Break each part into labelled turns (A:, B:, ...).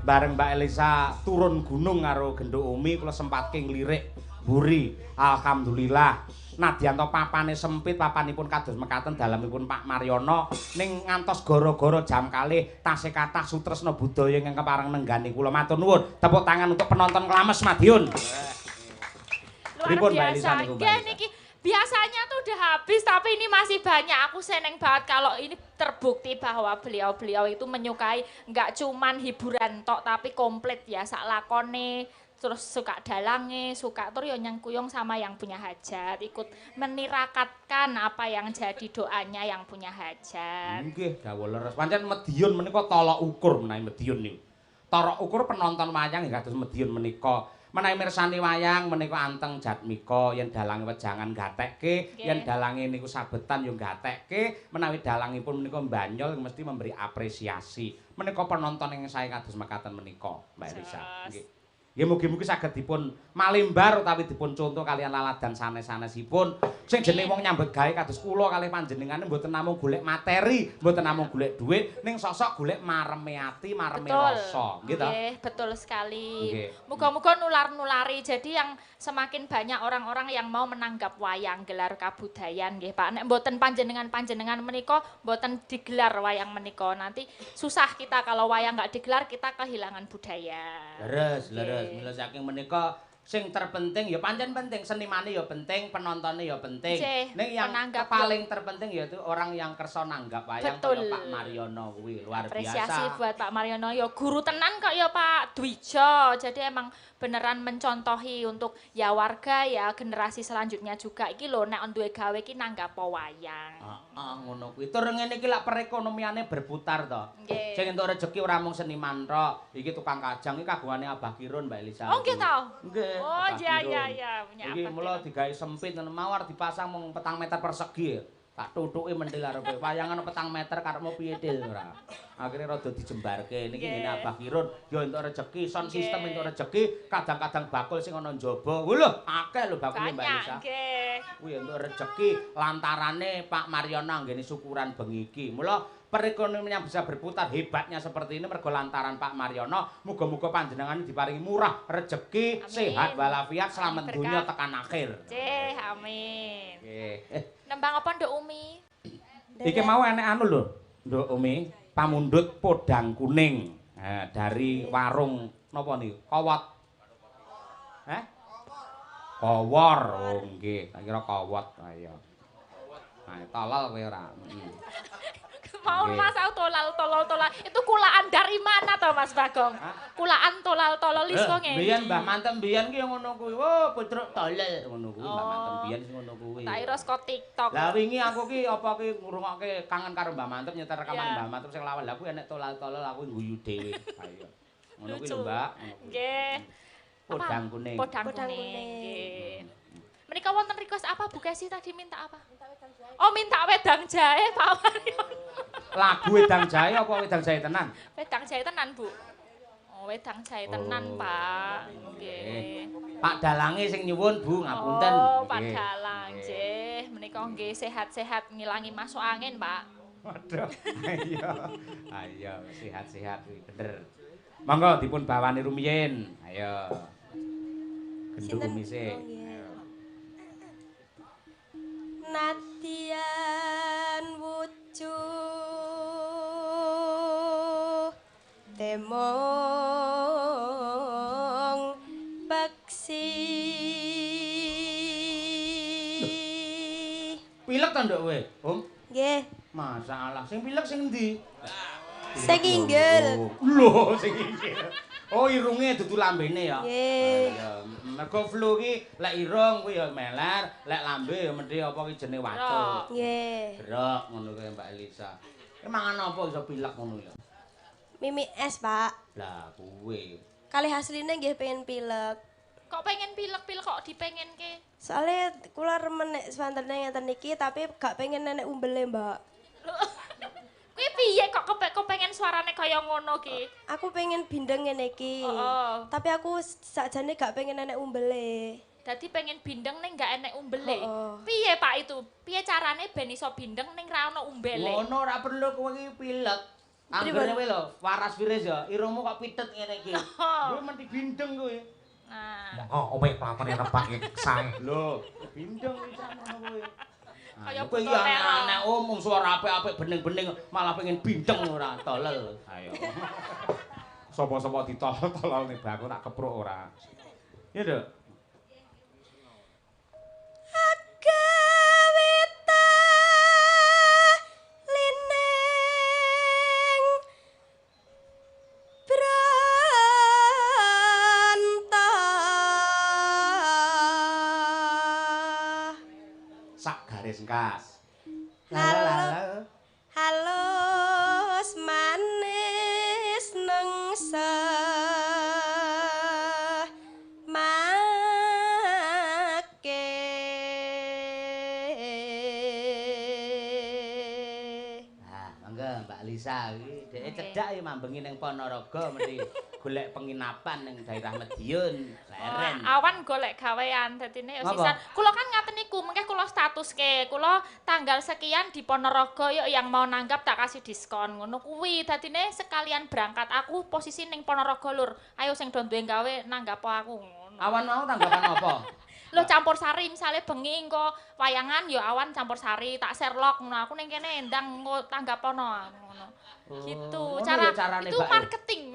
A: bareng Mbak Elisa turun gunung karo Genduk Umi kula sempatke nglirik mburi. Alhamdulillah. Nadyan to papane sempit, papanipun kados mekaten dalemipun Pak Maryono ning ngantos gara-gara jam kalih tasih kathah sutresna budaya ingkang kepareng nenggani kula. Matur nuwun. Tepuk tangan untuk penonton Klames Madiun.
B: Luar biasa. Niki biasanya tuh udah habis, tapi ini masih banyak. Aku seneng banget kalau ini terbukti bahwa beliau-beliau itu menyukai nggak cuman hiburan tok, tapi komplit ya sak lakone. Terus suka dalange, suka terus yo nyengkuyung sama yang punya hajat, ikut menirakatkan apa yang jadi doanya yang punya hajat.
A: Nggih, dawuh leres. Pancen Madiun menika tolak ukur menawi Madiun niku. Tolak ukur penonton wayang nggih kados Madiun menika. Menawi mirsani wayang menika anteng jatmika, yen dalange wejangan gatekke, yen dalange niku sabetan yo gatekke, menawi dalangipun menika mbanyol mesti memberi apresiasi. Menika penonton yang saya kados mekaten menika, Mbak Elisa. Nggih. Nggih mugi-mugi saged dipun malimbar utawi dipun contoh kalian laladan sanes-sanesipun. Sing jeneng wong nyambut gawe kados kula kalih panjenengane mboten namung golek materi, mboten namung golek dhuwit, ning sosok golek mareme ati, mareme rasa, nggih to?
B: Nggih, betul sekali. Muga-muga nular-nulari. Jadi yang semakin banyak orang-orang yang mau menanggap wayang gelar kabudayan nggih Pak. Nek mboten panjenengan menika mboten digelar wayang menika, nanti susah kita kalau wayang nggak digelar kita kehilangan budaya.
A: Leres. Mila saking menika sing terpenting ya pancen penting, senimane ya penting, penontonnya ya penting. Ning yang paling terpenting yaitu orang yang kersa nanggap wayang kaya Pak Maryono kuwi luar biasa.
B: Apresiasi buat Pak Maryono ya guru tenan kok ya Pak Dwijo. Jadi emang beneran mencontohi untuk ya warga ya generasi selanjutnya juga iki lho nek duwe gawe iki nanggap wayang.
A: Ngono kuwi. Tur ngene iki lak perekonomiane berputar to. Sing entuk rezeki ora mung seniman tok. Iki tukang kajang iki kagungane Abah Kirun Mbak Elisa.
B: Oh nggih to?
A: Nggih.
B: Oh iya punya
A: Iki mula digawe sempit mawar dipasang mung 4 meter persegi. Tak tutuki mentil arepe. Wayangan 4 meter karepmu piye til ora. Akhire rada dijembarke. Niki ngene Abah Kirun ya entuk rezeki, sound system entuk rezeki, kadang-kadang bakul sing ana njaba. Lho, akeh lho bakule Mbak Elisa.
B: Nggih.
A: Kuwi entuk rezeki lantarane Pak Maryono nggene syukuran bengi iki. Mula perekonomian bisa berputar hebatnya seperti ini mergo lantaran Pak Maryono. Muga-muga panjenengan diparingi murah rezeki, sehat walafiat, selamat dunia tekan akhir.
B: Cih, amin.
A: Nggih.
B: Nembang apa Nduk Umi?
A: Iki mau enek anu lho, Nduk Umi, pamundhut podang kuning. Dari warung napa niku? Kowot. Kowor. Oh nggih, tak kira kowot. Ayo. Nah, tolol kowe ora.
B: Mau Mas aku tolol. Itu kulaan dari mana toh Mas Bagong? Kulaan tolol iso ngene.
A: Biyen Mbah Mantem biyen ki ngono kuwi. Wo, putruk tolol ngono kuwi Mbah Mantem biyen sing ngono kuwi.
B: Tak ira saka TikTok.
A: Lah wingi aku ki apa ki ngrungokke kangen karo Mbah Mantem nyetel rekaman Mbah Mantem sing lawan. Lah kuwi enek tolol aku guyu dhewe. Ayo. Ngono kuwi lho, Mbak.
B: Nggih.
A: Podang kuning.
B: Podang kuning. Nggih. Menika wonten request apa Bu Kesi tadi minta apa? Oh minta wedang jahe Pak Maryono.
A: Lagu wedang jahe apa wedang jahe tenan?
B: Wedang jahe tenan Bu. Oh wedang jahe tenan Pak. Nggih.
A: Pak Dalange sing nyuwun Bu ngapunten.
B: Oh Pak Dalang nggih. Menika nggih sehat-sehat ngilangi masuk angin Pak.
A: Waduh. Ayo sehat-sehat kuwi bener. Monggo dipun bawani rumiyin. Ayo. Genduk Umi sik.
C: Nadyan wucu temong peksi.
A: Pilek ta nduk kowe, Om?
C: Nggih.
A: Masalah. Sing pilek sing endi?
C: Sing inggil.
A: Lho, sing inggil. Oh, irunge dudu lambene ya.
C: Nggih.
A: Mergo flu ki lek irung kuwi ya meler, lek lambe ya mesti apa ki jenenge wacuk.
C: Nggih.
A: Drok ngono kuwi Mbak Elisa. Ki mangan apa iso pilek ngono ya?
C: Mimi es, Pak.
A: Lah kuwi.
C: Kali asline nggih pengen pilek.
B: Kok pengen pilek-pilek kok dipengenke?
C: Soalnya kula remen nek swantene ngeten iki tapi gak pengen nenek umbele, Mbak.
B: Kuwi piye kok kepengen suarane kaya ngono ki?
C: Aku pengen bindeng ngene iki. Tapi aku sakjane gak pengen nenek umbele.
B: Dadi pengen bindeng ning gak enek umbele. Piye Pak itu? Piye carane ben iso bindeng ning ra ono umbele?
A: Ngono ora perlu kowe iki pilek. Anggere kowe lho, waras Fires ya, irungmu kok pitet ngene iki. Kowe mesti bindeng kowe.
B: Nah.
D: Oh, omeh pelakone rebake sae.
A: Lho, bindeng iki ngono kowe.
B: Kaya
A: kowe iki anak omong suara apik-apik bening-bening malah pengen bindeng ora tolel. Ayo. Sapa-sapa ditolol-tolol ning baku tak kepruk ora. Ya, Nduk. Engkas.
C: Halo. Halus manis nengsa. Make.
A: Mangga Mbak Lisa iki dhek cedhak ya mambengi ning Ponorogo mesti golek penginapan ning daerah Medion, leren.
B: Awan golek gawean dadine ya sisan. Kula kan ngaten niku, mengke kula statuske, kula tanggal sekian di Ponorogo yuk yang mau nanggap tak kasih diskon ngono kuwi. Dadine sekalian berangkat aku posisi ning Ponorogo Lur. Ayo sing do duwe gawe nanggap aku ngono.
A: Awan mau tanggapan apa?
B: Lho campur sari misale bengi engko wayangan ya awan campur sari tak Sherlock ngono. Aku ning kene ndang tanggapono ngono. Gitu. Cara itu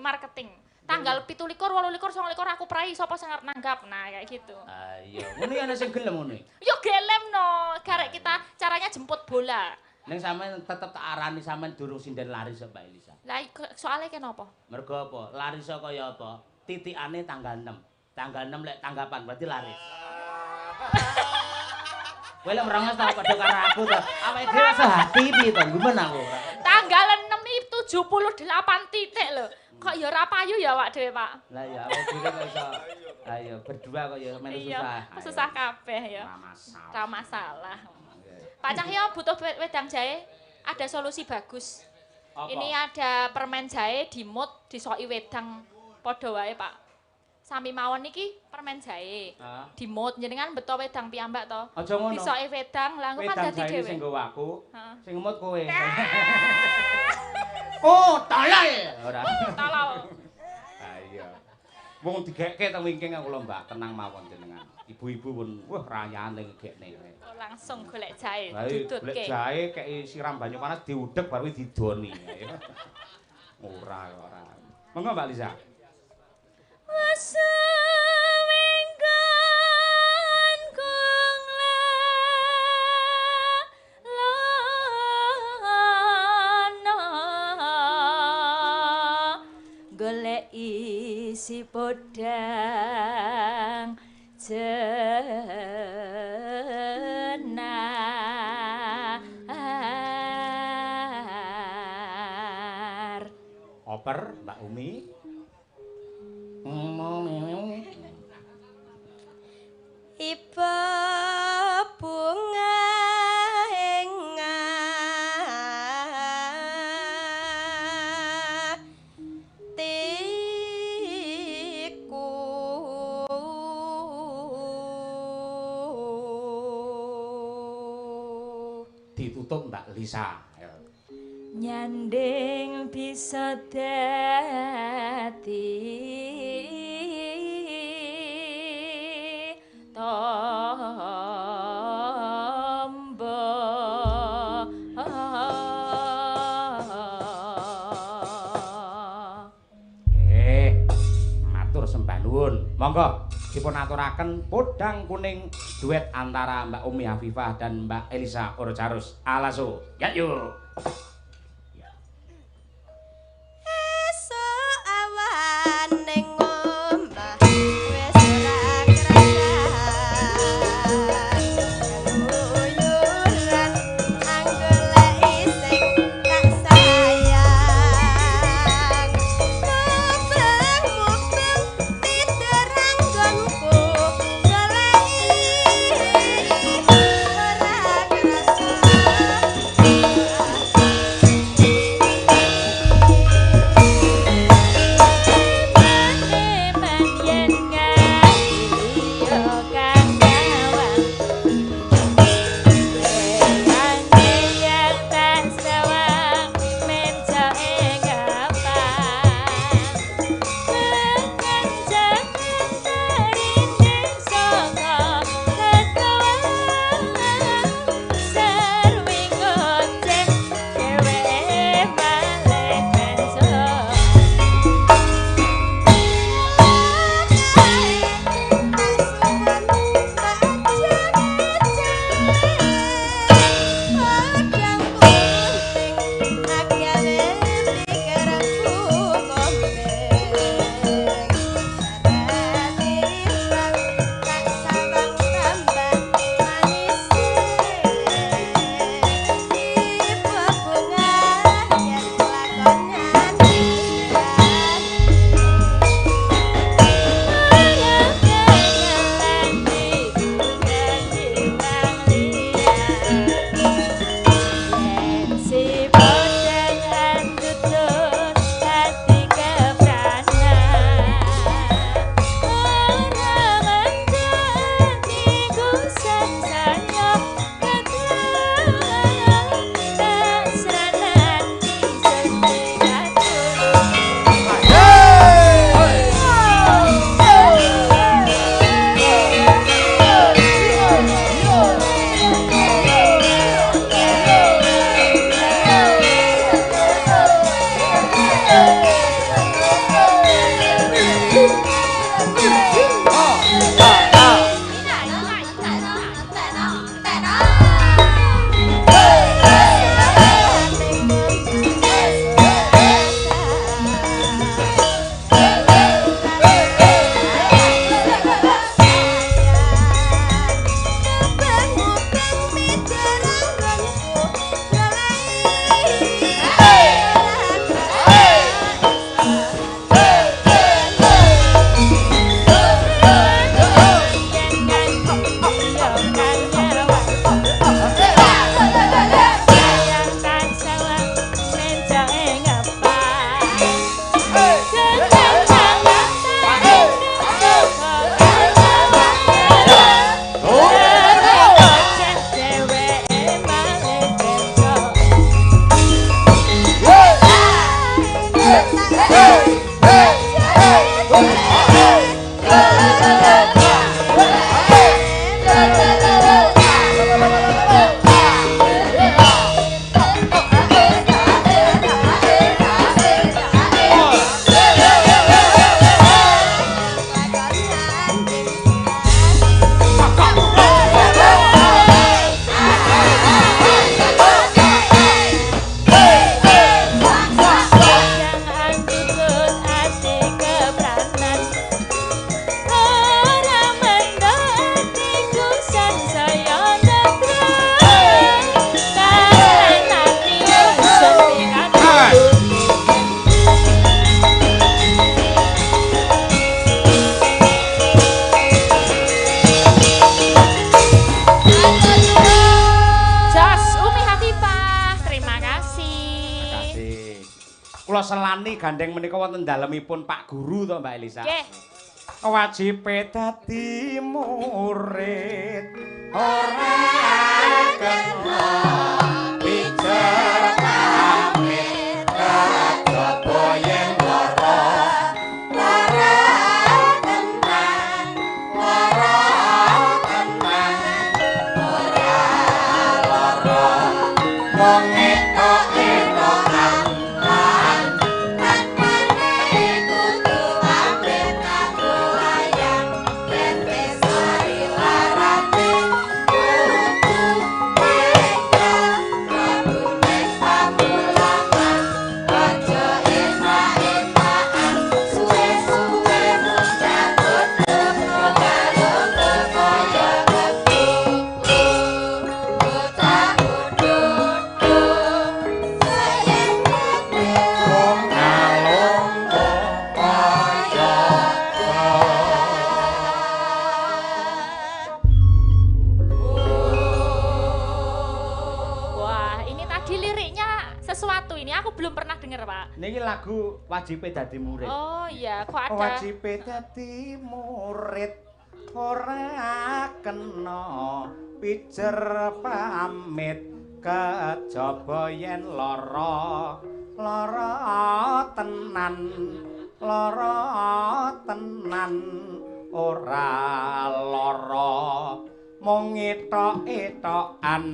B: marketing. Tanggal 17, 18, 29 aku prai sapa sing arep nanggap. Nah, kayak gitu.
A: Ah iya, ngono ya ana sing gelem ngono.
B: Yo gelem no, garek kita caranya jemput bola.
A: Ning sampean tetep tak arani sampean durung sinden laris Mbak Elisa.
B: Lah soalnya kenapa?
A: Mergo apa? Laris kaya apa? Titikane tanggal 6. Tanggal 6 lek tanggapan berarti laris. Kowe lek merenges ta padha karo aku to. Awake dhewe sehati piye to? Gumen aku ora.
B: Tanggal 6 itu 78 titik lho. Kok ya ora payu ya awak dhewe, Pak?
A: Lah ya awake dhewe kok iso. Ayo berdua kok ya melu susah.
B: Iya, susah kabeh ya. Ora masalah. Pak Cahyo butuh wedang jahe, ada solusi bagus.
A: Apa?
B: Ini ada permen jahe dimut disoki wedang padha wae, Pak. Sami mawon iki permen jahe. Dimut jenengan beto wedang piyambak to.
A: Aja ngono.
B: Disoki wedang, lha engko kan dadi dhewe.
A: Sing nggo aku. Sing ngemut kowe. Oh, talal. Ora.
B: Talal.
A: Ha iya. Wong digekke teng wingking aku lho, Mbak, tenang mawon jenengan. Ibu-ibu pun wah rayane ngegekne.
B: Langsung golek jahe,
A: dudutke. Golek jahe kei siram banyu panas diudek baru didoni. Ora. Monggo Mbak Lisa.
B: Sewenggan kong lana golek isi podang jenar.
A: Oper Mbak Umi.
C: Iba bunga hatiku
A: ditutup Mbak Lisa.
B: Nyanding bisa dadi tombo
A: matur sembah nuwun. Monggo dipun aturaken podang kuning duet antara Mbak Umi Afifah dan Mbak Elisa Orocarus. Alaso. Ya yuk. Kula selani gandeng menika wonten dalemipun Pak Guru to Mbak Elisa.
B: Nggih.
A: Wajibe dadi murid ora kena pijer pamit kejaba yen lara tenan lara wong etok-etokan Niki lagu wajibe dadi murid.
B: Oh iya, kok ada.
A: Wajibe dadi murid ora kena pijer pamit kejaba yen lara tenan ora lara mung etok-etokan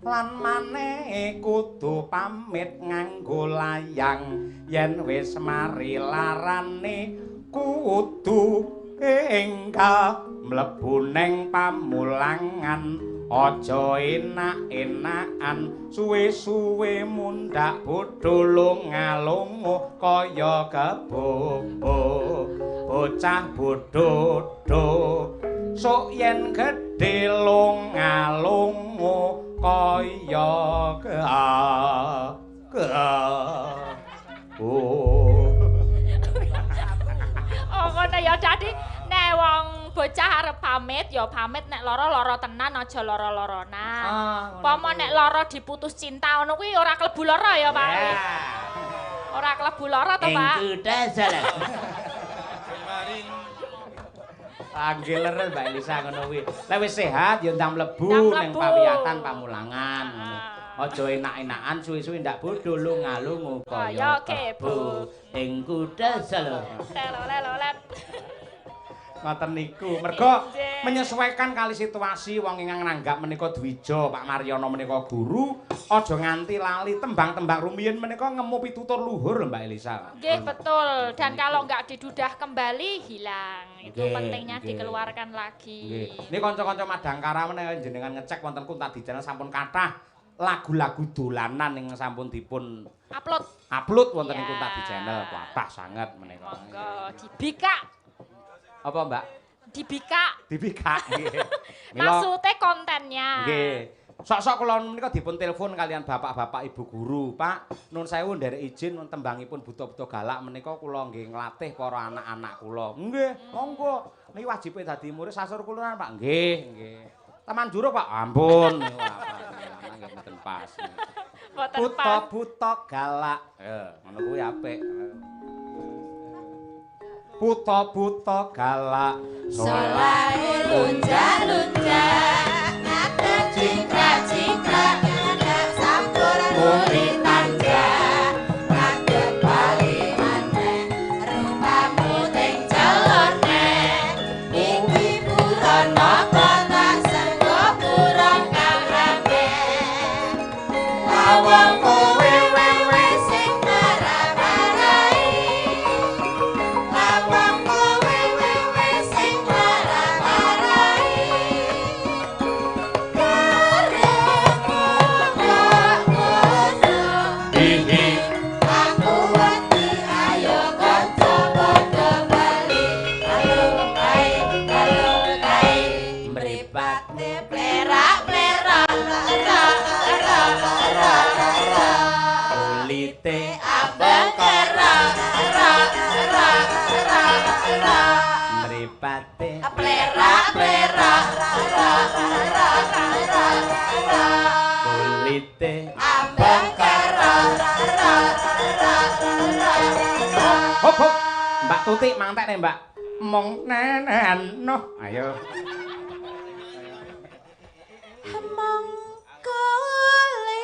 A: lan maneh kudu pamit nganggo layang yen wis mari larane kudu enggal mlebu ning pamulangan aja enak-enakan suwe-suwe mundhak bodho lunga-lunga kaya kebobo bocah bodho sok yen gedhe lunga-lunga kaya
B: Oh ngono ya dadi nek wong bocah arep pamit ya pamit nek lara tenan aja lara-laranan. Pomo nek lara diputus cinta ngono kuwi ora klebu lara ya Pak. Ora klebu lara to Pak.
A: Engku dasar. Anggeler Mbak Elisa ngono kuwi. Lek wis sehat ya ndang mlebu ning pawiyatan pamulangan ngono. Aja enak-enakan suwe-suwe ndak bodho lunga-lunga kaya kebo ing kuda selo.
B: Lelolet.
A: Ngoten niku. Mergo menyesuaikan kali situasi wong ingkang nanggap menika dwija Pak Maryono menika guru, aja nganti lali tembang-tembang rumiyin menika ngemu pitutur luhur Mbak Elisa.
B: Nggih betul. Dan kalau enggak didudah kembali hilang. Itu pentingnya dikeluarkan lagi.
A: Ini kanca-kanca Madangkara menawa jenengan ngecek wonten Kunta Di Channel sampun kathah lagu-lagu dolanan yang sampun dipun upload wonten ing Kunta Di Channel. Kathah sanget menika.
B: Monggo dibikak.
A: Apa Mbak? Dibikak nggih.
B: Maksudnya kontennya.
A: Nggih. Sok-sok kula menika dipun telepon kalian bapak-bapak ibu guru, Pak. Nun sewu nderek izin tembangipun buta-buta galak menika kula nggih nglatih para anak-anak kula. Nggih, monggo. Niki wajibe dadi murid sasur kula, Pak. Nggih. Taman Juro, Pak. Ampun. Nggih mboten pas. Buta-buta galak. Ngono kuwi apik. Buta-buta galak.
E: Solahe lunjak-lunjak. Cingkrak-cingkrak ngadeg sampur murid tanjak ngadeg bali maneh rupamu ting celone iki buron napa tak senggo buron kang rame awang kowe wewe sing marah-marahi awang kowe wewe sing marah-marahi kulite ambek karo
A: Mbak Tutik mantek nih Mbak. Mong nenen noh. Ayo.
E: Mong kulite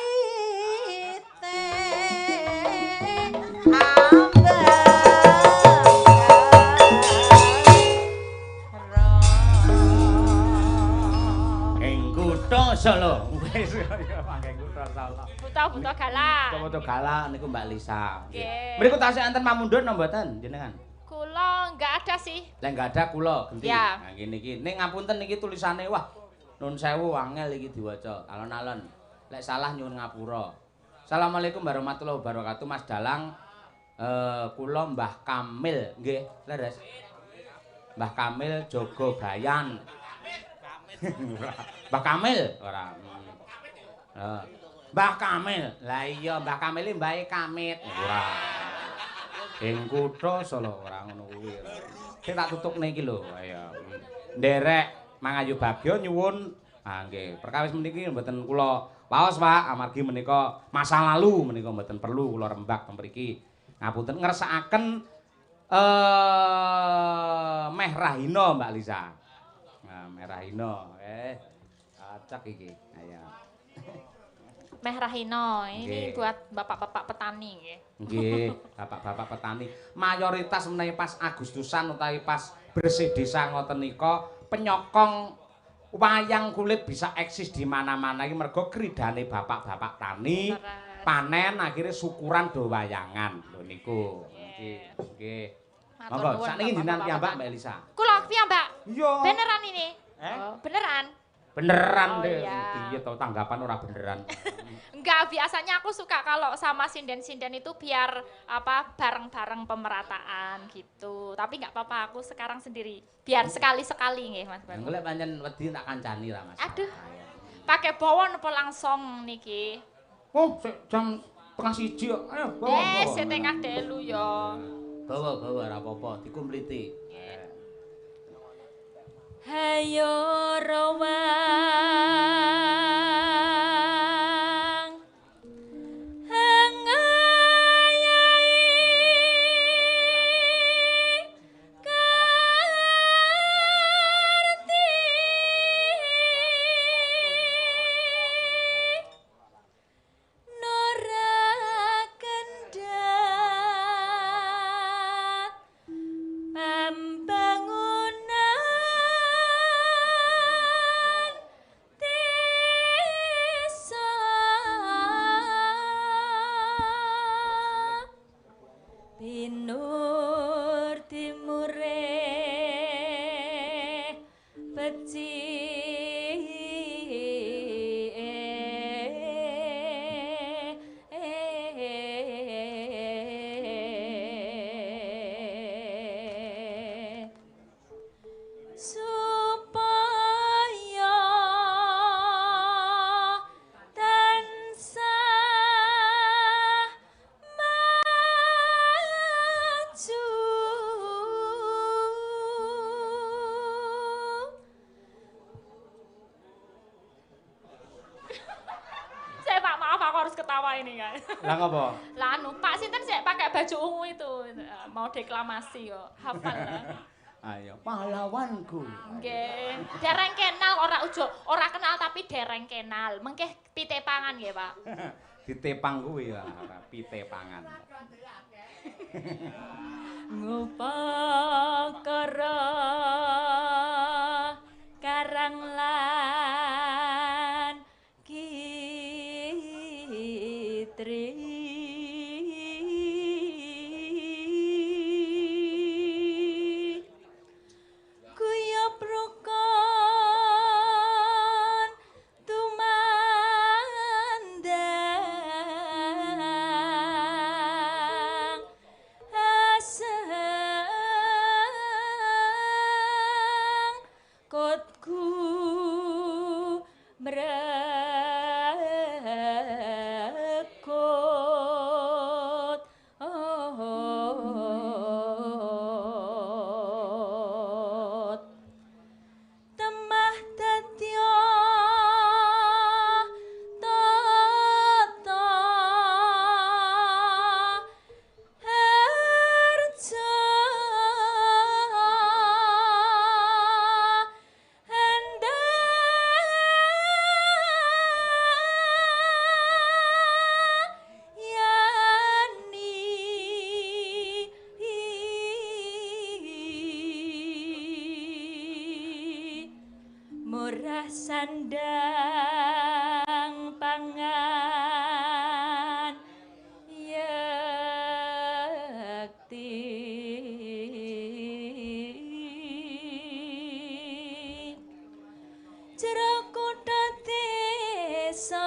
A: Ing kutha Solo. Wis ya mangke kutha Solo.
B: Buta-buta galak.
A: Buta galak niku Mbak Lisa.
B: Nggih.
A: Mriku tasih enten mamundhut napa mboten jenengan?
B: Kula enggak ada sih.
A: Lah enggak ada kula genti.
B: Ya.
A: Nah ngene iki. Ning ngapunten niki tulisane wah nun sewu angel iki diwaca. Alon-alon. Lek salah nyuwun ngapura. Assalamualaikum warahmatullahi wabarakatuh Mas Dalang. Kula Mbah Kamil nggih, leres. Mbah Kamil Jogo Bayan. Mbah Kamil ora. Mbah Kamil. Lah iya Mbah Kamil iki mbahe Kamit. Ora. Ing kutha Solo ora ngono kuwi. Sing tak tutukne iki lho, ayo. Nderek Mangayu Bagyo nyuwun nggih, perkawis meniki mboten kula waos Pak, amargi menika masa lalu menika mboten perlu kula rembak teng mriki. Ngapunten ngersakaken Meh Rahina Mbak Lisa. Nah, Meh Rahina. Cocok iki. Ayo.
B: Meh Rahina, ini
A: Nggih.
B: buat bapak-bapak petani nggih.
A: Nggih, bapak-bapak petani. Mayoritas menawi pas Agustusan utawi pas bersih desa ngoten nika penyokong wayang kulit bisa eksis di mana-mana iki mergo kridane bapak-bapak tani panen akhirnya syukuran do wayangan lho niku. Nggih.
B: Matur
A: Monggo,
B: nuwun,
A: sakniki jenengan
B: Bapak-bapak
A: piyambak
B: petani.
A: Mbak Elisa.
B: Kula piyambak.
A: Iya.
B: Beneran ini?
A: Eh?
B: Oh, beneran.
A: Beneran
B: Oh,
A: deh.
B: iya.
A: Piye to tanggapan ora beneran.
B: Enggak, biasanya aku suka kalau sama sinden-sinden itu biar apa bareng-bareng pemerataan gitu. Tapi enggak apa-apa, aku sekarang sendiri. Biar sekali-sekali nggih, Mas Bang.
A: Golek pancen wedi tak kancani ra Mas.
B: Aduh. Pakai bawon apa langsung niki?
A: Oh, sik jam tengah siji kok. Ayo, bawa.
B: Setengah delu ya.
A: Bawa ora apa-apa, dikumpliti.
B: Hayo rawang hangayai karti nora kendat pembangunan desa binur timure peci supaya tansah maju saya Pak maaf aku harus ketawa ini kan.
A: Lah ngopo?
B: Lah anu Pak sinten sih pakai baju ungu itu mau deklamasi kok hafal lah.
A: Ayo, pahlawanku.
B: Nggih, dereng kenal ora kenal tapi dereng kenal. Mengke pite pangan nggih, Pak.
A: Ditepang kuwi ora pite pangan.
B: Ngupakara karang lan kitri kuyup rukun tumandang asem sandang pangan yakti jero kutha desa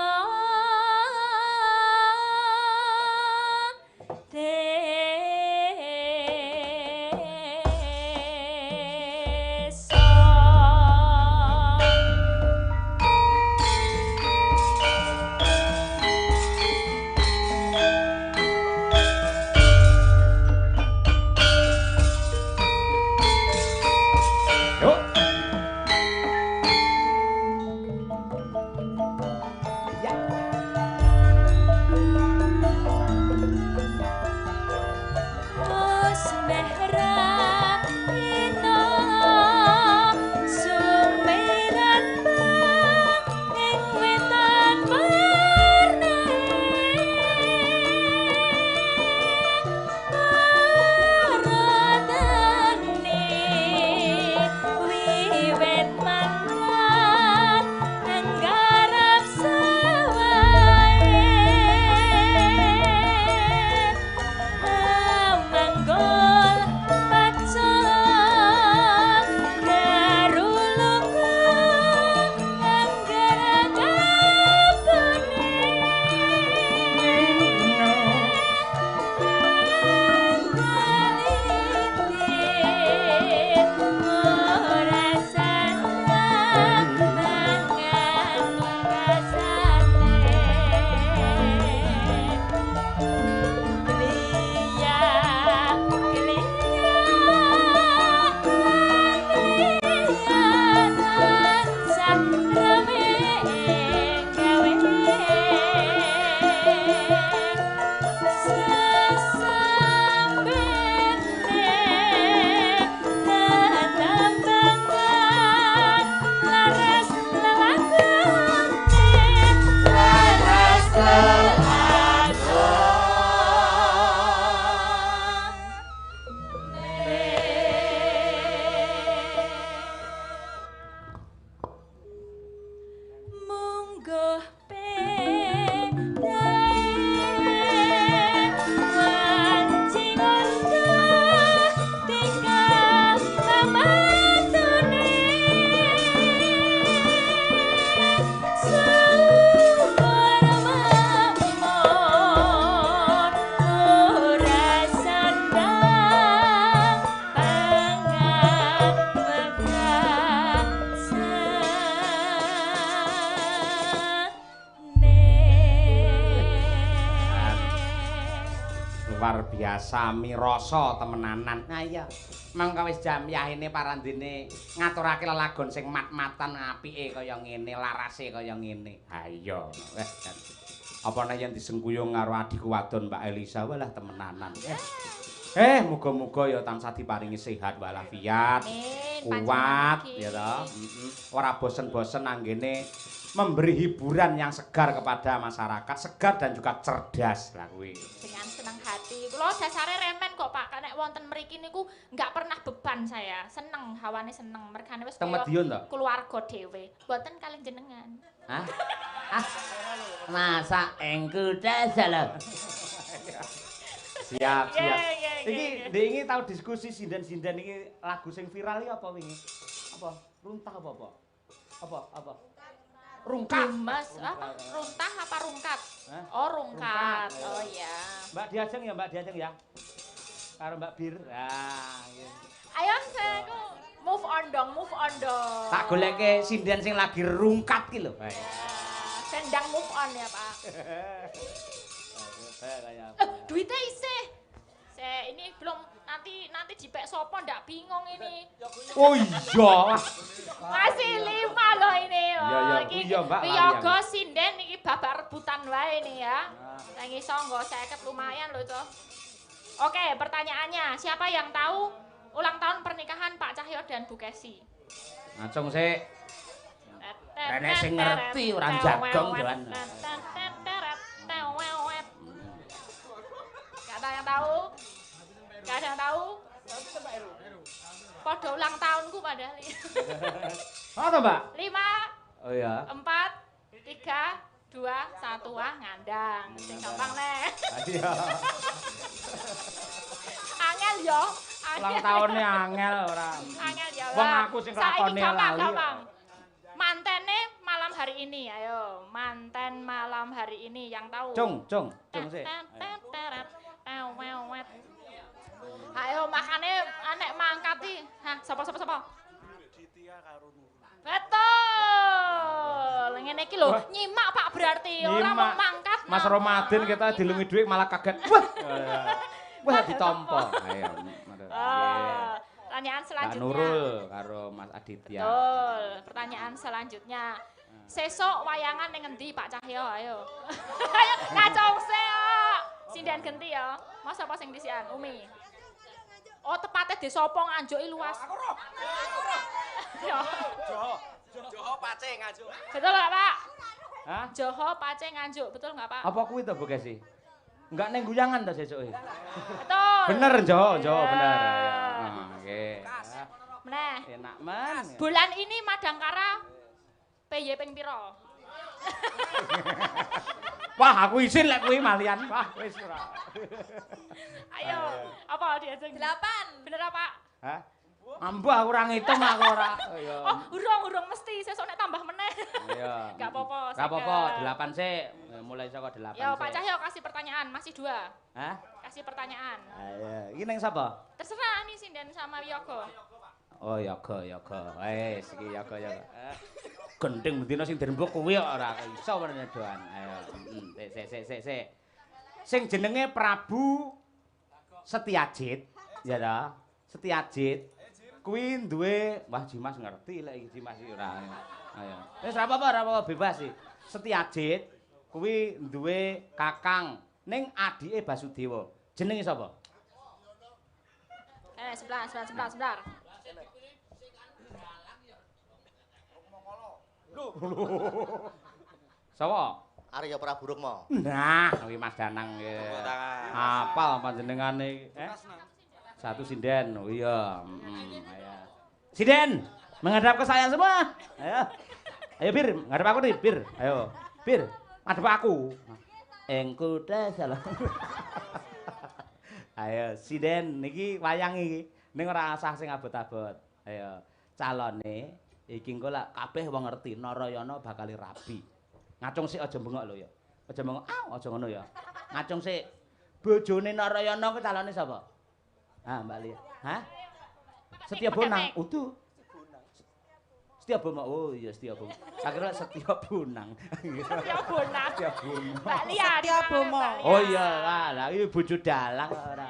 A: luar biasa mirasa temenanan. Nah iya, mangka wis jam yahine parandene ngaturake lelagon sing mat-matan apike kaya ngene, larase kaya ngene. Ha iya. Apa nek yen disengkuyung karo adikku wadon Mbak Elisa walah temenanan. Muga-muga ya tansah diparingi sehat walafiat. Kuat ya toh. Ora bosen-bosen anggene memberi hiburan yang segar kepada masyarakat, segar dan juga cerdas lah kuwi.
B: Dengan senang hati. Kula dasare remen kok Pak, nek wonten mriki niku enggak pernah beban saya. Seneng, hawane seneng. Mergane wis keluarga dhewe. Mboten kalih jenengan.
A: Hah? Masa engku dasar. Siap. Iki ndek tau diskusi sinden-sinden iki lagu sing viral iki apa wingi? Apa? Runtah apa? Apa? Rungkat.
B: Mas, runtah apa rungkat? Oh, rungkat. Oh iya.
A: Mbak Diajeng ya. Karo Mbak Bir. Nah, iya.
B: Ayo aku move on dong.
A: Tak goleke sinden sing lagi rungkat ki lho.
B: Sendang move on ya, Pak. Duitnya isih. Ini belum nanti jipek sopo ndak bingung ini.
A: Oh iya.
B: Masih 5 loh ini.
A: Iya Mbak.
B: Piyaga sinden iki babak rebutan wae nih ya. Nang iso nggo 50 lumayan loh itu. Oke, pertanyaannya, siapa yang tahu ulang tahun pernikahan Pak Cahyo dan Bu Kesi?
A: Ngacung sik. Nenek sing ngerti orang jagong jalan.
B: Gak ada yang tahu? Podo ulang tahunku padahal.
A: Apa Mbak?
B: 5
A: Oh iya.
B: 4, 3, 2, 1 wah ngandang. Sing gampang nek.
A: Iya.
B: Angel yo.
A: Ulang tahunnya angel ora.
B: Angel ya.
A: Wong aku sing lakone lali.
B: Mantene malam hari ini, ayo. Manten malam hari ini yang tahu.
A: Cung sih.
B: Ayo makane anek mangkati. Hah, sapa? Betul. Ngene iki lho, nyimak Pak berarti ora mau mangkat.
A: Mas Romadin kita dilungi dhuwit malah kaget. Wah ditampa. Ayo.
B: Pertanyaan selanjutnya.
A: Mbak Nurul karo Mas Aditya.
B: Betul. Pertanyaan selanjutnya. Sesuk wayangan ning ngendi Pak Cahyo? Ayo. Ayo ngacung kok. Sinden genti ya. Mas apa sing disian? Umi. Oh, tepatnya desa apa Nganjuk luas. Aku roh.
F: Joho Pace Nganjuk.
B: Betul enggak, Pak?
A: Hah?
B: Joho Pace Nganjuk, betul enggak, Pak?
A: Apa kuwi to, Bu Gesi? Enggak ning guyangan ta sesuke?
B: Betul.
A: Bener, Jo, bener. Ya. Oke.
B: Meneh.
A: Enak men.
B: Bulan ini Madangkara PY ping piro?
A: Wah, aku isin lek kuwi malian. Wah, wis ora.
B: Ayo, apa diajeng?
E: 8.
B: Bener apa?
A: Hah? Ambu aku ora ngitung aku ora. Ya.
B: Oh, urung mesti sesuk nek tambah meneh.
A: Iya.
B: Enggak apa-apa.
A: Enggak apa-apa, 8 sik. Mulai saka 8
B: Yo,
A: sik.
B: Pak Cahyo kasih pertanyaan, masih 2.
A: Hah?
B: Kasih pertanyaan.
A: Ayo, iki ning sapa?
B: Terserah nih Sinden sama Wiyogo.
A: Oh, Yoga. Wis iki Yoga. Gending bendina sing dirembuk kuwi kok ora iso meneh doan. Ayo. Sik. Sing jenenge Prabu Setyajid, ya ta? Setyajid. Kuwi duwe, wah Dimas ngerti lek iki Dimas iki ora. Ayo. Wis ora apa-apa bebas sih. Setyajid kuwi duwe kakang ning adike Basudewa. Jenenge sapa?
B: Sebentar.
A: Sapa?
F: Arya Prabu Rukma.
A: Nah, kuwi Mas Danang nggih. Apal panjenengane Satu sinden. Oh iya. Ayo. Sinden, menghadap ke saya semua. Ayo Bir, ngadep aku nih, Bir. Ayo. Bir, ngadep aku. Engku salah. Ayo, sinden niki wayang iki. Ning ora usah sing abot-abot. Ayo. Calone iki engko lak kabeh wong ngerti Narayana bakal rabi. Ngacung sik aja bengok lho ya. Aja bengok. Aja ngono ya. Ngacung sik. Bojone Narayana ku calone sapa? Ah, Mbak Lia. Hah? Setia Bonang. Utuh. Setia Bonang. Oh iya Setia Bonang. Saya kira Setia Bonang.
B: Setia Bonang. Mbak Lia.
E: Setia Bonang.
A: Oh iya, lah iki bojo dalang ora.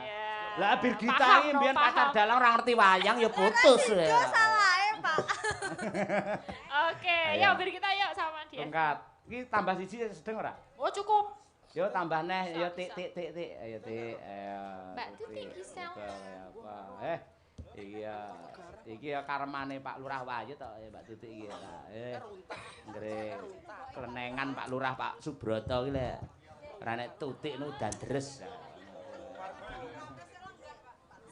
A: Lah Birgita iki mbiyen pacar dalang ora ngerti wayang ya putus ya.
E: Itu salahe, Pak.
B: Oke, yuk Birgita yuk sama dia.
A: Tongkat. Iki tambah siji sedeng ora?
B: Oh cukup.
A: Yo tambah neh, yo tik. Ayo tik. Ayo.
B: Mbak Tutik Gisel.
A: Apa? Iki ya karmane Pak Lurah Wayu to Mbak Tutik iki. Nggih. Klenengan Pak Lurah Pak Subroto iki lek. Ora nek Tutik nu dandres.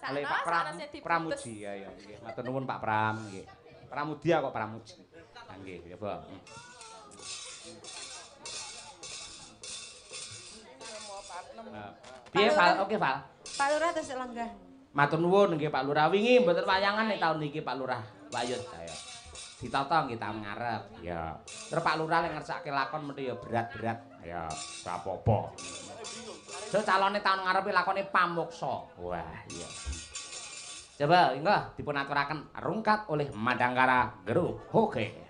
A: Oleh Pak Pramuji ya nggih. Matur nuwun Pak Pram nggih. Pramudia kok Pramuji. Nggih, ya, Pak. Piye Val? Oke Val.
E: Pak Lurah terus lenggah.
A: Matur nuwun nggih Pak Lurah. Wingi mboten wayangan nek taun niki Pak Lurah Wayut saya. Ditata nggih taun ngarep. Ya. Terus Pak Lurah lek ngersake lakon mesti ya berat-berat. Ya, ora apa-apa. So calone taun ngarepe lakone pamoksa. Wah, iya. Coba enggak dipun aturaken rungkat oleh Madangkara Group. Oke.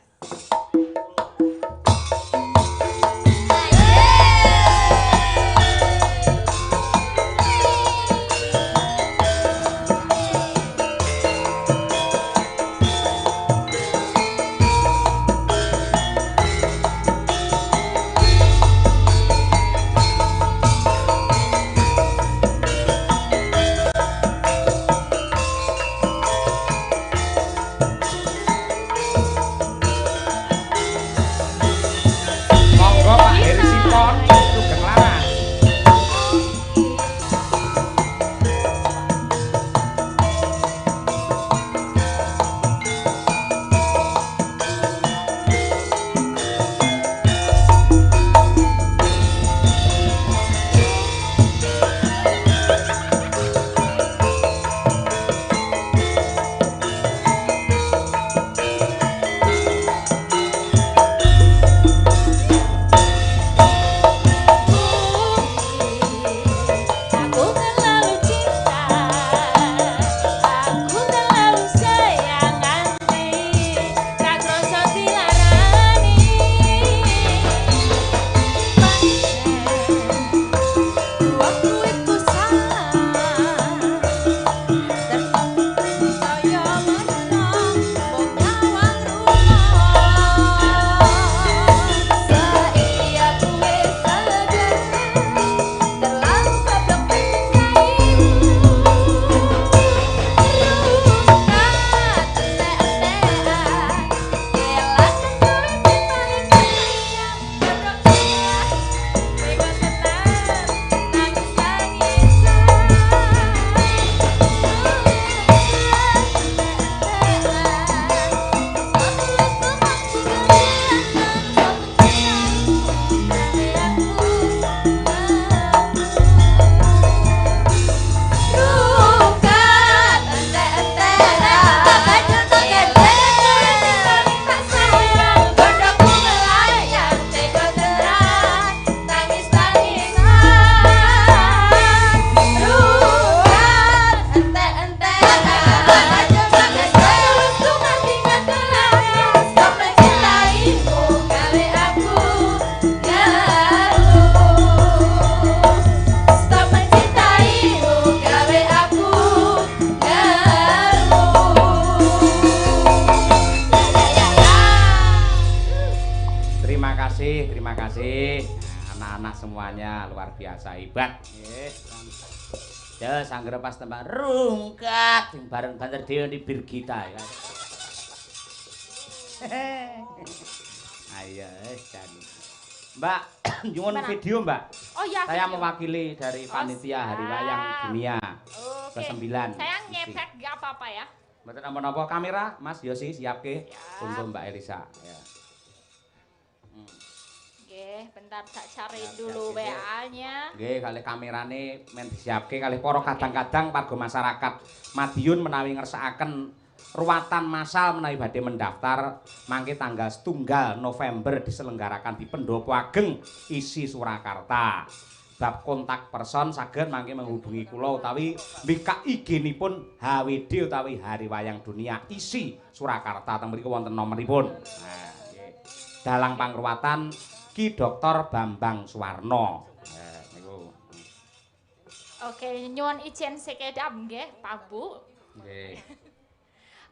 A: semuanya luar biasa hebat. Nggih. Jos anggere pas tembang rungkat sing bareng banter dhewe di Birgita ya. Ayo dan Mbak, nyuwun video Mbak.
B: Oh ya.
A: Saya
B: video.
A: mewakili dari panitia Hari Wayang Dunia
B: Oke.
A: ke-9.
B: Saya ngepek gak apa-apa ya.
A: Mboten napa-napa kamera Mas Yosi siapke
B: Siap.
A: untuk Mbak Elisa ya.
B: Oke, bentar tak cariin dulu WA-nya.
A: Nggih, kalih kamerane men disiapke kalih para kadang-kadang warga masyarakat Madiun menawi ngersakaken ruwatan massal menawi badhe mendaftar mangke tanggal 1 November diselenggarakan di Pendopo Ageng isi Surakarta. Bab kontak person saged mangke menghubungi kula utawi mbikak IG-nipun HWD utawi Hari Wayang Dunia isi Surakarta teng mriku wonten nomoripun. Nah, nggih. Dalang pangruwatan Ki Dr. Bambang Suwarno. Nah, niku.
B: Oke, nyuwun izin sekedap nggih, Pak Bu.
A: Nggih.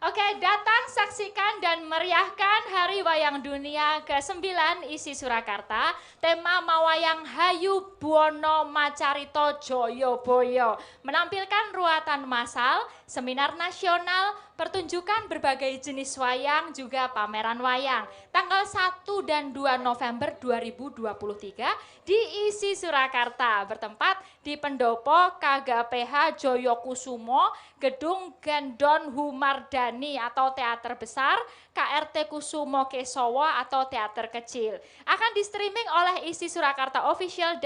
B: Oke, datang saksikan dan meriahkan Hari Wayang Dunia ke-9 isi Surakarta. Tema Mawayang Hayu Buwana Macarita Jayabaya. Menampilkan ruatan massal, seminar nasional, pertunjukan berbagai jenis wayang, juga pameran wayang. Tanggal 1 dan 2 November 2023 di isi Surakarta. Bertempat di Pendopo KGPH Joyokusumo, Gedung Gendon Humardani atau Teater Besar, KRT Kusumo Kesawa atau Teater Kecil. Akan di streaming oleh isi Surakarta Official